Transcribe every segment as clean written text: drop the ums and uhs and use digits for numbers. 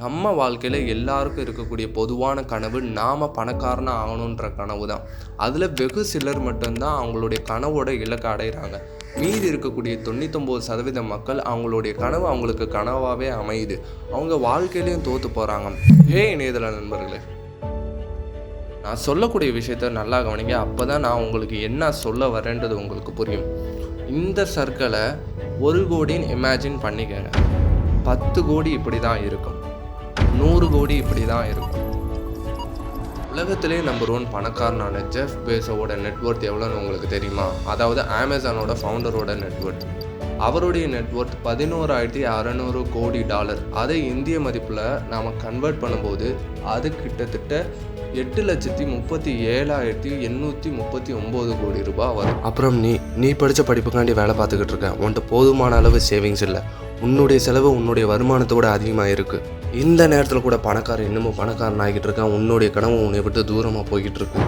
நம்ம வாழ்க்கையில் எல்லாருக்கும் இருக்கக்கூடிய பொதுவான கனவு நாம் பணக்காரனாக ஆகணுன்ற கனவு தான். அதில் வெகு சிலர் மட்டும்தான் அவங்களுடைய கனவோட இலக்கை அடைகிறாங்க. மீதி இருக்கக்கூடிய 99% மக்கள் அவங்களுடைய கனவு அவங்களுக்கு கனவாகவே அமையுது. அவங்க வாழ்க்கையிலையும் தோற்று போகிறாங்க. இணையதள நண்பர்களே, நான் சொல்லக்கூடிய விஷயத்த நல்லா கவனிங்க. அப்போ தான் நான் உங்களுக்கு என்ன சொல்ல வரேன்றது உங்களுக்கு புரியும். இந்த சர்க்கிளை 1 கோடின்னு இமேஜின் பண்ணிக்கங்க. 10 கோடி இப்படி தான் இருக்கும், 100 கோடி இப்படி தான் இருக்கும். உலகத்திலே நம்பர் 1 பணக்காரனான ஜெஃப் பேஸோட நெட்வொர்த் எவ்வளோன்னு உங்களுக்கு தெரியுமா? அதாவது அமேசானோட ஃபவுண்டரோட நெட்வொர்த். அவருடைய நெட்வொர்த் $11,600 கோடி. அதை இந்திய மதிப்பில் நாம் கன்வெர்ட் பண்ணும்போது அது கிட்டத்தட்ட 8,37,839 கோடி ரூபாய் வரும். அப்புறம் நீ படித்த படிப்புக்காண்டி வேலை பார்த்துக்கிட்டு இருக்க. உன்கிட்ட போதுமான அளவு சேவிங்ஸ் இல்லை. உன்னுடைய செலவு உன்னுடைய வருமானத்தோட அதிகமாக இருக்குது. இந்த நேரத்தில் கூட பணக்காரன் இன்னமும் பணக்காரன் ஆகிட்டு இருக்கான். உன்னுடைய கனவு உன்னை விட்டு தூரமாக போய்கிட்டு இருக்கு.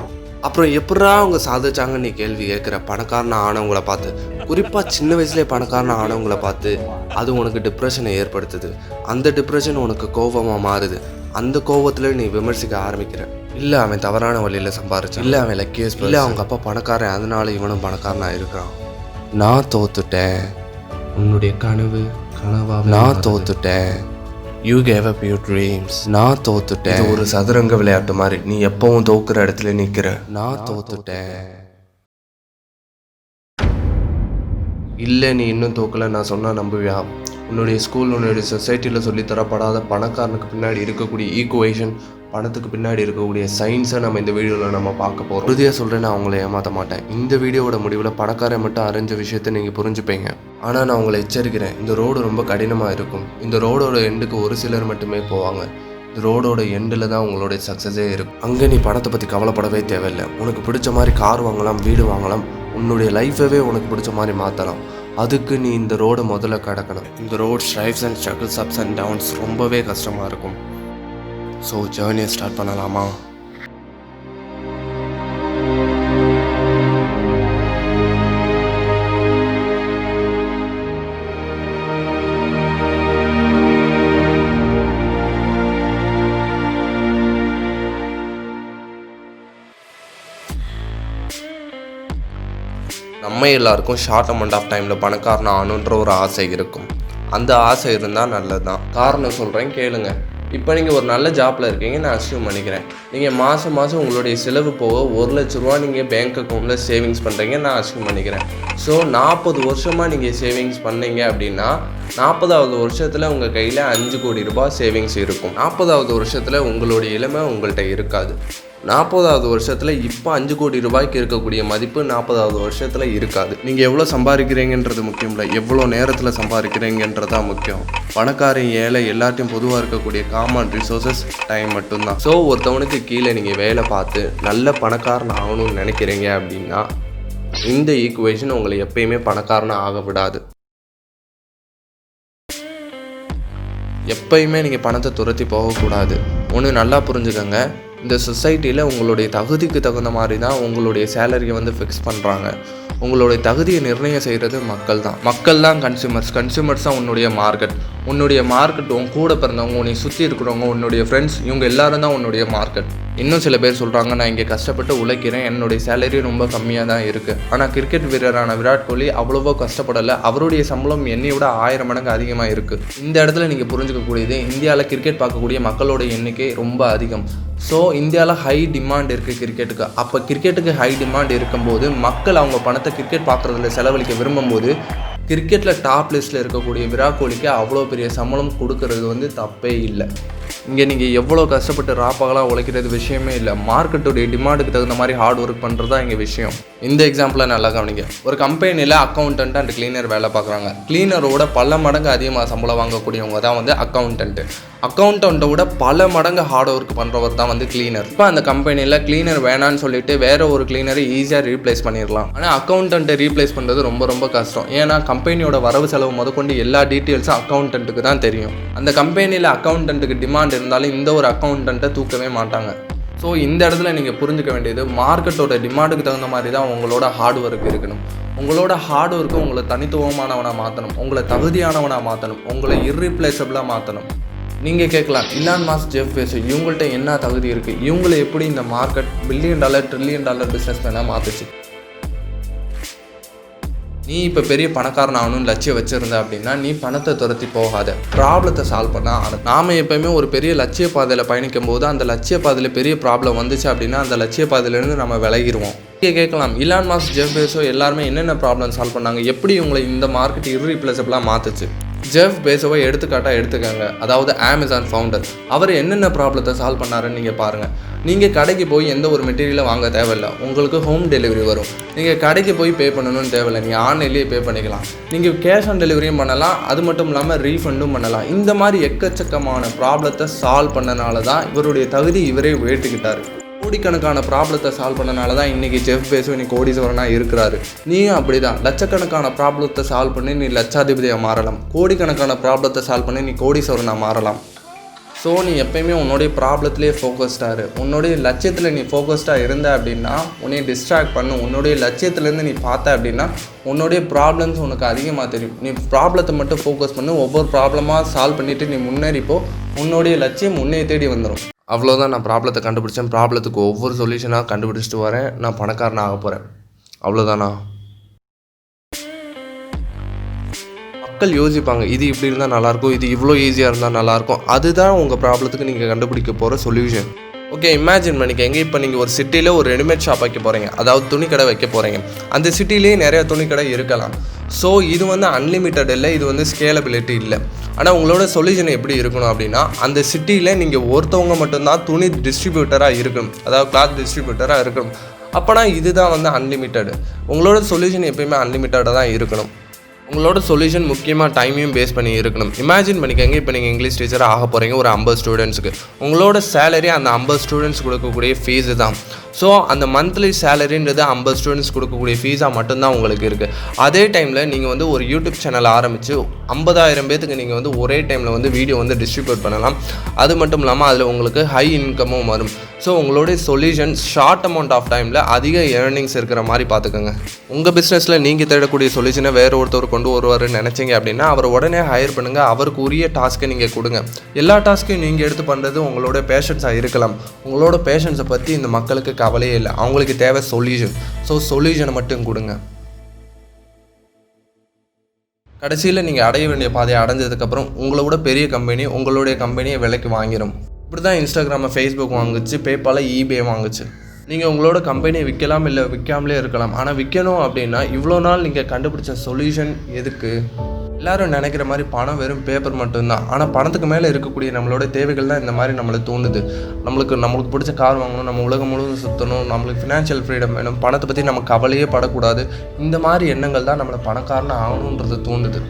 அப்புறம் எப்படா அவங்க சாதிச்சாங்கன்னு நீ கேள்வி கேட்குற. பணக்காரனாக ஆனவங்களை பார்த்து, குறிப்பாக சின்ன வயசுலேயே பணக்காரனாக ஆனவங்களை பார்த்து அது உனக்கு டிப்ரெஷனை ஏற்படுத்துது. அந்த டிப்ரெஷன் உனக்கு கோபமாக மாறுது. அந்த கோபத்தில் நீ விமர்சிக்க ஆரம்பிக்கிற. இல்லை அவன் தவறான வழியில் சம்பாரிச்சான், இல்லை அவன் லக்கியஸ், இல்லை அவங்க அப்பா பணக்காரன் அதனால இவனும் பணக்காரனாக இருக்கான். நான் தோத்துட்டேன். உன்னுடைய கனவு கனவா? நான் தோத்துட்டேன். You gave up your dreams. நான் தோத்துட்டேன். இது ஒரு சதுரங்க விளையாட்டு மாதிரி. நீ எப்பவும் தோக்குற இடத்துல நிற்கிற. நான் தோத்துட்டேன். இல்லை நீ இன்னும் தோக்கலை நான் சொன்னால் நம்புவியா? உன்னுடைய ஸ்கூல் உன்னுடைய சொசைட்டியில் சொல்லித்தரப்படாத பணக்காரனுக்கு பின்னாடி இருக்கக்கூடிய ஈக்குவேஷன், பணத்துக்கு பின்னாடி இருக்கக்கூடிய சயின்ஸை நம்ம இந்த வீடியோவில் நம்ம பார்க்க போகிறோம். உறுதியாக சொல்கிறேன், நான் அவங்கள ஏமாற்ற மாட்டேன். இந்த வீடியோவோட முடிவில் பணக்காரன் மட்டும் அறிஞ்ச விஷயத்தை நீங்கள் புரிஞ்சுப்பீங்க. ஆனால் நான் உங்களை எச்சரிக்கிறேன், இந்த ரோடு ரொம்ப கடினமாக இருக்கும். இந்த ரோடோட எண்டுக்கு ஒரு சிலர் மட்டுமே போவாங்க. இந்த ரோடோட எண்டில் தான் உங்களுடைய சக்ஸஸே இருக்கும். அங்கே நீ பணத்தை பற்றி கவலைப்படவே தேவையில்லை. உனக்கு பிடிச்ச மாதிரி கார் வாங்கலாம், வீடு வாங்கலாம், உன்னுடைய லைஃபவே உனக்கு பிடிச்ச மாதிரி மாற்றலாம். அதுக்கு நீ இந்த ரோடை முதல்ல கடக்கணும். இந்த road strives and struggles, ups and downs ரொம்பவே கஷ்டமாக இருக்கும். ஸோ ஜேர்னியை ஸ்டார்ட் பண்ணலாமா? நம்ம எல்லாருக்கும் ஷார்ட் அமௌண்ட் ஆஃப் டைமில் பணக்காரன் ஆகணுன்ற ஒரு ஆசை இருக்கும். அந்த ஆசை இருந்தால் நல்லது தான். காரணம் சொல்கிறேன் கேளுங்க. இப்போ நீங்கள் ஒரு நல்ல ஜாப்பில் இருக்கீங்க நான் அஸ்யூம் பண்ணிக்கிறேன். நீங்கள் மாதம் உங்களுடைய செலவு போக 1 லட்ச ரூபா நீங்கள் பேங்க் அக்கௌண்ட்டில் சேவிங்ஸ் பண்ணுறீங்க நான் அஸ்யூம் பண்ணிக்கிறேன். ஸோ 40 வருஷமாக நீங்கள் சேவிங்ஸ் பண்ணீங்க அப்படின்னா 40வது வருஷத்தில் உங்கள் கையில் 5 கோடி ரூபாய் சேவிங்ஸ் இருக்கும். 40வது வருஷத்தில் உங்களுடைய இளமை உங்கள்கிட்ட இருக்காது. 40வது வருஷத்தில் இப்போ 5 கோடி ரூபாய்க்கு இருக்கக்கூடிய மதிப்பு 40வது வருஷத்தில் இருக்காது. நீங்கள் எவ்வளோ சம்பாதிக்கிறீங்கன்றது முக்கியம் இல்லை, எவ்வளோ நேரத்தில் சம்பாதிக்கிறீங்கன்றதான் முக்கியம். பணக்காரன் ஏழை எல்லாத்தையும் பொதுவாக இருக்கக்கூடிய காமன் ரிசோர்ஸஸ் டைம் மட்டும்தான். ஸோ ஒருத்தவனுக்கு கீழே நீங்கள் வேலை பார்த்து நல்ல பணக்காரன் ஆகணும்னு நினைக்கிறீங்க அப்படின்னா இந்த ஈக்குவேஷன் உங்களை எப்பயுமே பணக்காரனாக ஆக விடாது. எப்பயுமே நீங்கள் பணத்தை துரத்தி போகக்கூடாது. ஒன்று நல்லா புரிஞ்சுக்கங்க, இந்த சொசைட்டியில் உங்களுடைய தகுதிக்கு தகுந்த மாதிரி தான் உங்களுடைய சேலரியை வந்து ஃபிக்ஸ் பண்ணுறாங்க. உங்களுடைய தகுதியை நிர்ணயம் செய்கிறது மக்கள் தான் கன்சியூமர்ஸ் தான் உன்னுடைய மார்க்கெட். உன் கூட பிறந்தவங்க, உன்னை சுற்றி இருக்கிறவங்க, உன்னுடைய ஃப்ரெண்ட்ஸ், இவங்க எல்லாரும் தான் உன்னுடைய மார்க்கெட். இன்னும் சில பேர் சொல்கிறாங்க, நான் இங்கே கஷ்டப்பட்டு உழைக்கிறேன், என்னுடைய சேலரி ரொம்ப கம்மியாக தான் இருக்குது. ஆனால் கிரிக்கெட் வீரரான விராட் கோலி அவ்வளோவா கஷ்டப்படலை, அவருடைய சம்பளம் என்னை விட 1000 மடங்கு அதிகமாக இருக்குது. இந்த இடத்துல நீங்கள் புரிஞ்சுக்கக்கூடியது, இந்தியாவில் கிரிக்கெட் பார்க்கக்கூடிய மக்களோட எண்ணிக்கை ரொம்ப அதிகம். ஸோ இந்தியாவில் ஹை டிமாண்ட் இருக்குது கிரிக்கெட்டுக்கு. அப்போ கிரிக்கெட்டுக்கு ஹை டிமாண்ட் இருக்கும்போது மக்கள் அவங்க பணத்தை கிரிக்கெட் பார்க்குறதுல செலவழிக்க விரும்பும்போது கிரிக்கெட்டில் டாப் லிஸ்ட்டில் இருக்கக்கூடிய விராட் கோலிக்கு அவ்வளோ பெரிய சம்பளம் கொடுக்கறது வந்து தப்பே இல்லை. இங்கே நீங்கள் எவ்வளோ கஷ்டப்பட்டு ராப்பகலாக உழைக்கிறது விஷயமே இல்லை. மார்க்கெட்டுடைய டிமாண்டுக்கு தகுந்த மாதிரி ஹார்ட் ஒர்க் பண்ணுறது தான் இங்கே விஷயம். இந்த எக்ஸாம்பிளை நல்லா கவனிங்க. ஒரு கம்பெனியில் அக்கௌண்டன்ட் அண்ட் கிளீனர் வேலை பார்க்குறாங்க. கிளீனரோட பல மடங்கு அதிகமாக சம்பளம் வாங்கக்கூடியவங்க தான் வந்து அக்கௌண்டண்ட்டை விட பல மடங்கு ஹார்ட் ஒர்க் பண்ணுறவர் தான் வந்து கிளீனர். இப்போ அந்த கம்பெனியில் கிளீனர் வேணான்னு சொல்லிட்டு வேற ஒரு கிளீனரை ஈஸியாக ரீப்ளேஸ் பண்ணிடலாம். ஆனால் அக்கௌண்டண்ட்டை ரீப்ளேஸ் பண்ணுறது ரொம்ப கஷ்டம். ஏன்னா கம்பெனியோட வரவு செலவு முதற்கொண்டு எல்லா டீட்டெயில்ஸும் அக்கௌண்டண்ட்டுக்கு தான் தெரியும். அந்த கம்பெனியில் அக்கௌண்டண்ட்டுக்கு டிமாண்ட் இருந்தாலும் இந்த ஒரு அக்கௌண்டண்ட்டை தூக்கவே மாட்டாங்க. ஸோ இந்த இடத்துல நீங்கள் புரிஞ்சுக்க வேண்டியது, மார்க்கெட்டோட டிமாண்டுக்கு தகுந்த மாதிரி தான் உங்களோட ஹார்ட் ஒர்க் இருக்கணும். உங்களோட ஹார்ட் ஒர்க்கு உங்களை தனித்துவமானவனாக மாற்றணும், உங்களை தகுதியானவனாக மாற்றணும், உங்களை இர்ரீப்ளேசபிளாக மாற்றணும். நீங்கள் கேட்கலாம், இலான் மாஸ்க், ஜெஃப் பெசோஸ் இவங்கள்ட்ட என்ன தகுதி இருக்குது, இவங்களை எப்படி இந்த மார்க்கெட் $1 பில்லியன் $1 ட்ரில்லியன் பிஸ்னஸ் மேனாக மாற்றுச்சு? நீ இப்போ பெரிய பணக்காரன் ஆகணும்னு லட்சியம் வச்சுருந்த அப்படின்னா நீ பணத்தை துரத்தி போகாத, ப்ராப்ளத்தை சால்வ் பண்ண நாம் எப்போயுமே ஒரு பெரிய லட்சிய பாதையில் பயணிக்கும் போது அந்த லட்சிய பாதையில் பெரிய ப்ராப்ளம் வந்துச்சு அப்படின்னா அந்த லட்சிய பாதையிலேருந்து நம்ம விலகிடுவோம். கேட்கலாம், இலான் மாஸ்க், ஜெஃப் பெசோஸ் எல்லாருமே என்னென்ன ப்ராப்ளம் சால்வ் பண்ணாங்க, எப்படி உங்களை இந்த மார்க்கெட் இர்ரீப்ளேசபிளாக மாற்றுச்சு? ஜெஃப் பெசோஸை எடுத்துக்காட்டாக எடுத்துக்கங்க. அதாவது அமேசான் ஃபவுண்டர். அவர் என்னென்ன ப்ராப்ளத்தை சால்வ் பண்ணாருன்னு நீங்கள் பாருங்கள். நீங்கள் கடைக்கு போய் எந்த ஒரு மெட்டீரியலை வாங்க தேவையில்லை, உங்களுக்கு ஹோம் டெலிவரி வரும். நீங்கள் கடைக்கு போய் பே பண்ணணும்னு தேவையில்லை, நீங்கள் ஆன்லைன்லேயே பே பண்ணிக்கலாம். நீங்கள் கேஷ் ஆன் டெலிவரியும் பண்ணலாம், அது மட்டும் இல்லாமல் ரீஃபண்டும் பண்ணலாம். இந்த மாதிரி எக்கச்சக்கமான ப்ராப்ளத்தை சால்வ் பண்ணனால தான் இவருடைய தகுதி இவரே உயர்த்திக்கிட்டார். கோடிக்கணக்கான ப்ராப்ளத்தை சால்வ் பண்ணனால தான் இன்றைக்கி ஜெஃப் பெசோஸ் இன்னைக்கு கோடீஸ்வரனாக இருக்கிறாரு. நீயும் அப்படி தான் லட்சக்கணக்கான ப்ராப்ளத்தை சால்வ் பண்ணி நீ லட்சாதிபதியாக மாறலாம், கோடிக்கணக்கான ப்ராப்ளத்தை சால்வ் பண்ணி நீ கோடீஸ்வரனாக மாறலாம். ஸோ நீ எப்போயுமே உன்னுடைய ப்ராப்ளத்திலே ஃபோக்கஸ்டாக உன்னுடைய லட்சியத்தில் நீ ஃபோக்கஸ்டாக இருந்த அப்படின்னா உன்னை டிஸ்ட்ராக்ட் பண்ணும். உன்னுடைய லட்சியத்துலேருந்து நீ பார்த்த அப்படின்னா உன்னுடைய ப்ராப்ளம்ஸ் உனக்கு அதிகமாக தெரியும். நீ ப்ராப்ளத்தை மட்டும் ஃபோக்கஸ் பண்ணி ஒவ்வொரு ப்ராப்ளமாக சால்வ் பண்ணிவிட்டு நீ முன்னேறிப்போ உன்னுடைய லட்சியம் உன்னை தேடி வந்துடும். அவ்வளோதான், நான் ப்ராப்ளத்தை கண்டுபிடிச்சேன், ப்ராப்ளத்துக்கு ஒவ்வொரு சொல்யூஷனாக கண்டுபிடிச்சிட்டு வரேன், நான் பணக்காரன் ஆக போகிறேன், அவ்வளோதானா? மக்கள் யோசிப்பாங்க, இது இப்படி இருந்தால் நல்லாயிருக்கும், இது இவ்வளோ ஈஸியாக இருந்தால் நல்லாயிருக்கும். அதுதான் உங்கள் ப்ராப்ளத்துக்கு நீங்கள் கண்டுபிடிக்க போகிற சொல்யூஷன். ஓகே, இமேஜின் பண்ணிக்கங்க, இப்போ நீங்கள் ஒரு சிட்டியில் ஒரு ரெடிமேட் ஷாப் வைக்க போகிறீங்க, அதாவது துணிக்கடை வைக்க போகிறீங்க. அந்த சிட்டிலேயே நிறையா துணிக்கடை இருக்கலாம். ஸோ இது அன்லிமிட்டட் இல்லை, இது ஸ்கேலபிலிட்டி இல்லை. ஆனால் உங்களோட சொல்யூஷன் எப்படி இருக்கணும் அப்படின்னா, அந்த சிட்டியில் நீங்கள் ஒருத்தவங்க மட்டும்தான் துணி டிஸ்ட்ரிபியூட்டராக இருக்கணும், அதாவது கிளாத் டிஸ்ட்ரிபியூட்டராக இருக்கணும். அப்போனா இதுதான் அன்லிமிட்டடு. உங்களோட சொல்யூஷன் எப்பயுமே அன்லிமிட்டடாக தான் இருக்கணும். உங்களோட சொல்யூஷன் முக்கியமாக டைமையும் பேஸ் பண்ணி இருக்கணும். இமேஜின் பண்ணிக்கங்க, இப்போ நீங்கள் இங்கிலீஷ் டீச்சராக ஆக போகிறீங்க ஒரு 50 ஸ்டூடெண்ட்ஸுக்கு. உங்களோட சேலரி அந்த 50 ஸ்டூடெண்ட்ஸ் கொடுக்கக்கூடிய ஃபீஸு தான். ஸோ அந்த மந்த்லி சேலரின்றது 50 ஸ்டூடெண்ட்ஸ் கொடுக்கக்கூடிய ஃபீஸாக மட்டும்தான் உங்களுக்கு இருக்குது. அதே டைமில் நீங்கள் ஒரு யூடியூப் சேனல் ஆரம்பித்து 50,000 பேத்துக்கு நீங்கள் ஒரே டைமில் வீடியோ டிஸ்ட்ரிபியூட் பண்ணலாம். அது மட்டும் இல்லாமல் அதில் உங்களுக்கு ஹை இன்கமும் வரும். ஸோ உங்களுடைய சொல்யூஷன் ஷார்ட் அமௌண்ட் ஆஃப் டைமில் அதிக ஏர்னிங்ஸ் இருக்கிற மாதிரி பார்த்துக்கோங்க. உங்கள் பிஸ்னஸில் நீங்கள் தேடக்கூடிய சொல்யூஷனை வேறு ஒருத்தர் கொண்டு வருவார்னு நினச்சிங்க அப்படின்னா அவரை உடனே ஹையர் பண்ணுங்கள். அவருக்கு உரிய டாஸ்க்கை நீங்கள் கொடுங்க. எல்லா டாஸ்க்கையும் நீங்கள் எடுத்து பண்ணுறது உங்களோட பேஷன்ஸாக இருக்கலாம். உங்களோட பேஷன்ஸை பற்றி இந்த மக்களுக்கு கவலையே இல்லை, அவங்களுக்கு தேவை சொல்யூஷன். ஸோ சொல்யூஷனை மட்டும் கொடுங்க. கடைசியில் நீங்கள் அடைய வேண்டிய பாதையை அடைஞ்சதுக்கப்புறம் உங்களோட பெரிய கம்பெனி உங்களுடைய கம்பெனியை விலைக்கு வாங்கிடும். இப்படி தான் இன்ஸ்டாகிராமை ஃபேஸ்புக் வாங்குச்சு, பேபாலை ஈபே வாங்குச்சு. நீங்கள் உங்களோட கம்பெனியை விற்கலாம், இல்லை விற்காமலே இருக்கலாம். ஆனால் விற்கணும் அப்படின்னா இவ்வளோ நாள் நீங்கள் கண்டுபிடிச்ச சொல்யூஷன் எதுக்கு? எல்லோரும் நினைக்கிற மாதிரி பணம் வெறும் பேப்பர் மட்டும்தான். ஆனால் பணத்துக்கு மேலே இருக்கக்கூடிய நம்மளோட தேவைகள் தான் இந்த மாதிரி நம்மளை தூண்டுது. நம்மளுக்கு பிடிச்ச கார் வாங்கணும், நம்ம உலகம் முழுவதும் சுற்றணும், நம்மளுக்கு ஃபினான்ஷியல் ஃப்ரீடம் வேணும், பணத்தை பற்றி நம்ம கவலையே படக்கூடாது. இந்த மாதிரி எண்ணங்கள் தான் நம்மளை பணக்காரனாக ஆகணுன்றது தூண்டுது.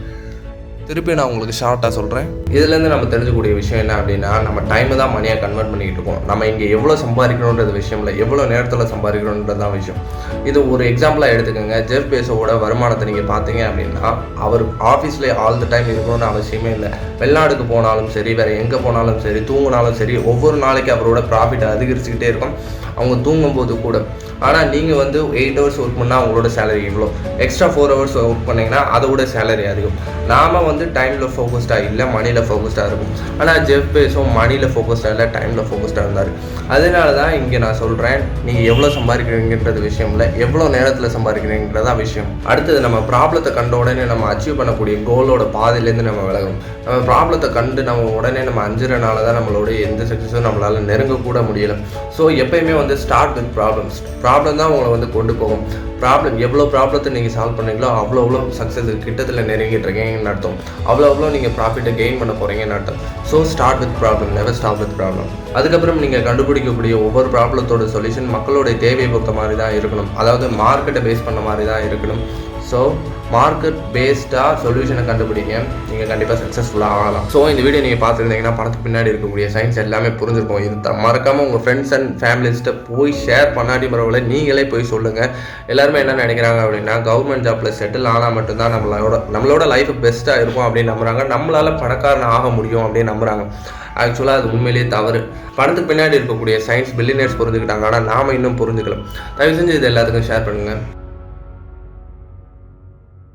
திருப்பி நான் உங்களுக்கு ஷார்ட்டாக சொல்கிறேன். இதுலேருந்து நம்ம தெரிஞ்சக்கூடிய விஷயம் என்ன அப்படின்னா, நம்ம டைமை தான் மணியாக கன்வெர்ட் பண்ணிக்கிட்டு இருக்கோம். நம்ம இங்கே எவ்வளோ சம்பாதிக்கணுன்றது விஷயம் இல்லை, எவ்வளோ நேரத்தில் சம்பாதிக்கணுன்றது தான் விஷயம். இது ஒரு எக்ஸாம்பிளாக எடுத்துக்கோங்க. ஜெஃப் பெசோஸோட வருமானத்தை நீங்கள் பார்த்தீங்க அப்படின்னா அவர் ஆஃபீஸில் ஆல் த டைம் இருக்கணும்னு அவசியமே இல்லை. வெளிநாடுக்கு போனாலும் சரி, வேறு எங்கே போனாலும் சரி, தூங்கினாலும் சரி, ஒவ்வொரு நாளைக்கு அவரோட ப்ராஃபிட் அதிகரிச்சுக்கிட்டே இருக்கும், அவங்க தூங்கும்போது கூட. ஆனால் நீங்கள் 8 ஹவர்ஸ் ஒர்க் பண்ணால் அவங்களோட சேலரி இவ்வளோ, எக்ஸ்ட்ரா 4 ஹவர்ஸ் ஒர்க் பண்ணிங்கன்னா அதோட சேலரி அதிகம். நாம் டைமில் ஃபோக்கஸ்டாக இல்லை, மணியில் ஃபோக்கஸ்டாக இருக்கும். ஆனால் ஜெஃப் பெசோஸ் மணியில் ஃபோக்கஸ்டாக இல்லை, டைமில் ஃபோக்கஸ்டாக இருந்தார். அதனால தான் இங்கே நான் சொல்கிறேன், நீங்கள் எவ்வளோ சம்பாதிக்கிறீங்கன்றது விஷயம் இல்லை, எவ்வளோ நேரத்தில் சம்பாதிக்கிறீங்கன்றதான் விஷயம். அடுத்தது நம்ம ப்ராப்ளத்தை கண்ட உடனே நம்ம அச்சீவ் பண்ணக்கூடிய கோலோட பாதையிலேருந்து நம்ம விலகணும். நம்ம ப்ராப்ளத்தை கண்டு நம்ம உடனே நம்ம அஞ்சுறனால தான் நம்மளோட எந்த சக்ஸஸும் நம்மளால் நெருங்கக்கூட முடியலை. ஸோ எப்பயுமே ஸ்டார்ட் வித் ப்ராப்ளம்ஸ். ப்ராப்ளம் தான் உங்களை கொண்டு போகும். எவ்வளோ ப்ராப்ளத்தை நீங்கள் சால்வ் பண்ணீங்களோ அவ்வளோ சக்ஸஸ் கிட்டத்தில் நெருங்கிட்டு இருக்கீங்கன்னு அர்த்தம். அவ்வளோ நீங்கள் ப்ராஃபிட்டை கெயின் பண்ண போகிறீங்கன்னு அர்த்தம். So start with problem, never stop with problem. அதுக்கப்புறம் நீங்கள் கண்டுபிடிக்கக்கூடிய ஒவ்வொரு ப்ராப்ளத்தோட சொல்யூஷன் மக்களுடைய தேவையை பொறுத்த மாதிரி தான் இருக்கணும், அதாவது மார்க்கெட்டை பேஸ் பண்ண மாதிரி தான் இருக்கணும். ஸோ மார்க்கெட் பேஸ்டாக சொல்யூஷனை கண்டுபிடிங்க, நீங்கள் கண்டிப்பாக சக்ஸஸ்ஃபுல்லாக ஆகலாம். ஸோ இந்த வீடியோ நீங்கள் பார்த்துருந்தீங்கன்னா பணத்துக்கு பின்னாடி இருக்கக்கூடிய சயின்ஸ் எல்லாமே புரிஞ்சிருக்கும். இது மறக்காமல் உங்கள் ஃப்ரெண்ட்ஸ் அண்ட் ஃபேமிலிஸ்ட்டை போய் ஷேர் பண்ணாட்டி பரவாயில்ல, நீங்களே போய் சொல்லுங்கள். எல்லாருமே என்ன நினைக்கிறாங்க அப்படின்னா, கவர்மெண்ட் ஜாப்பில் செட்டில் ஆனால் மட்டும்தான் நம்மளோட லைஃப் பெஸ்ட்டாக இருக்கும் அப்படின்னு நம்புகிறாங்க, நம்மளால் பணக்காரன் ஆக முடியும் அப்படின்னு நம்புகிறாங்க. ஆக்சுவலாக அது உண்மையிலேயே தவறு. பணத்துக்கு பின்னாடி இருக்கக்கூடிய சயின்ஸ் பில்லியனர்ஸ் புரிஞ்சுக்கிட்டாங்க, ஆனால் நாம் இன்னும் புரிஞ்சுக்கலாம். தயவு செஞ்சு இது எல்லாத்துக்கும் ஷேர் பண்ணுங்கள்.